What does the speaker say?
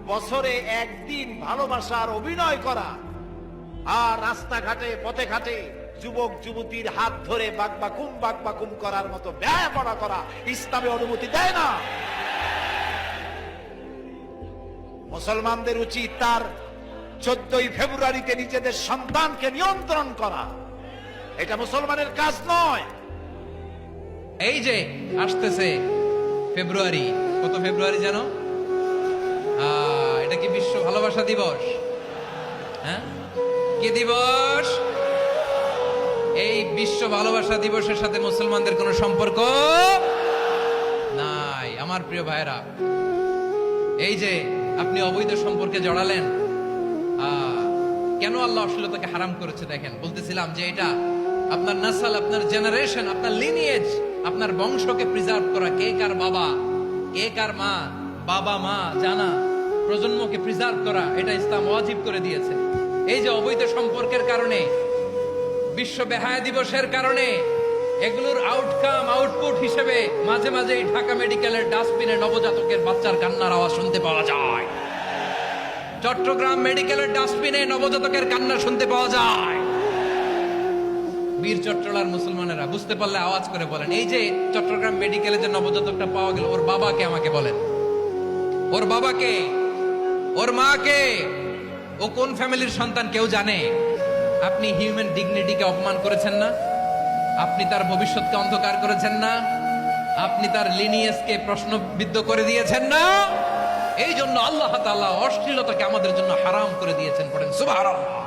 বছরে একদিন ভালোবাসার অভিনয় করা আর রাস্তাঘাটে পথে ঘাটে যুবক যুবতীর হাত ধরে বাকবাকুম করার মতো ব্যায়ামনা করা ইসলামে অনুমতি দেয় না। মুসলমানদের উচিত তার 14ই ফেব্রুয়ারিতে নিজেদের সন্তানকে নিয়ন্ত্রণ করা। এটা মুসলমানের কাজ নয়। এই যে আসতেছে ফেব্রুয়ারি, কত ফেব্রুয়ারি জানো? এটা কি বিশ্ব ভালোবাসা দিবস? হ্যাঁ, কি দিবস? এই বিশ্ব ভালোবাসা দিবসের সাথে মুসলমানদের কোনো সম্পর্ক নাই। আমার প্রিয় ভাইরা, এই যে আপনি অবৈধ সম্পর্কে জড়ালেন, কেন আল্লাহ অশ্লীলতাকে হারাম করেছে দেখেন। বলতেছিলাম যে এটা আপনার নাসাল, আপনার জেনারেশন, আপনার লিনিয়েজ, আপনার বংশকে প্রিজার্ভ করা। কে কার বাবা, কে কার মা, বাবা মা জানা, প্রজন্মকে প্রিজার্ভ করা, এটা ইসলাম ওয়াজিব করে দিয়েছে। এই যে অবৈধ সম্পর্কের কারণে, বিশ্ব বেহায়া দিবসের কারণে, এগুলোর আউটকাম আউটপুট হিসেবে মাঝে মাঝে ঢাকা মেডিকেলের ডাস্টবিনে নবজাতকের বাচ্চার কান্নার আওয়াজ শুনতে পাওয়া যায়। চট্টগ্রাম মেডিকেলের ডাস্টবিনে নবজাতকের কান্না শুনতে পাওয়া যায়। বীর চট্টলার মুসলমানেরা বুঝতে পারলে আওয়াজ করে বলেন, এই যে চট্টগ্রাম মেডিকেলে যে নবজাতকটা পাওয়া গেল, ওর বাবাকে আমাকে বলেন, ওর বাবাকে, ওর মাকে, ও কোন ফ্যামিলির সন্তান কেউ জানে? আপনি হিউম্যান ডিগনিটিকে অপমান করেছেন না? আপনি তার ভবিষ্যৎকে অন্ধকার করেছেন না? আপনি তার লিনিয়েজকে প্রশ্নবিদ্ধ করে দিয়েছেন না? এই জন্য আল্লাহ তাআলা অশ্লীলতাকে আমাদের জন্য হারাম করে দিয়েছেন। পড়েন সুবহানাল্লাহ।